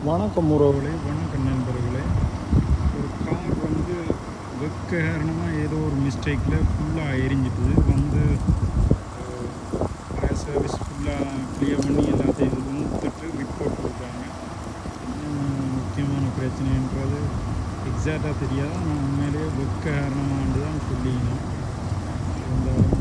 வணக்கம் உறவுகளே, வணக்கம் நண்பர்களே. ஒரு கார் வந்து வெக்க காரணமாக ஏதோ ஒரு மிஸ்டேக்கில் ஃபுல்லாக எரிஞ்சிட்டுது. ஃபயர் சர்வீஸ் ஃபுல்லாக கிளியர் பண்ணி எல்லாத்தையும் இது கொடுத்துட்டு ரிப்போர்ட் கொடுத்தாங்க. முக்கியமான பிரச்சனைன்றது எக்ஸாக்டாக தெரியாது. நான் உண்மையிலேயே வெக்க காரணமானது தான் சொல்லிக்கணும். இருந்தாலும்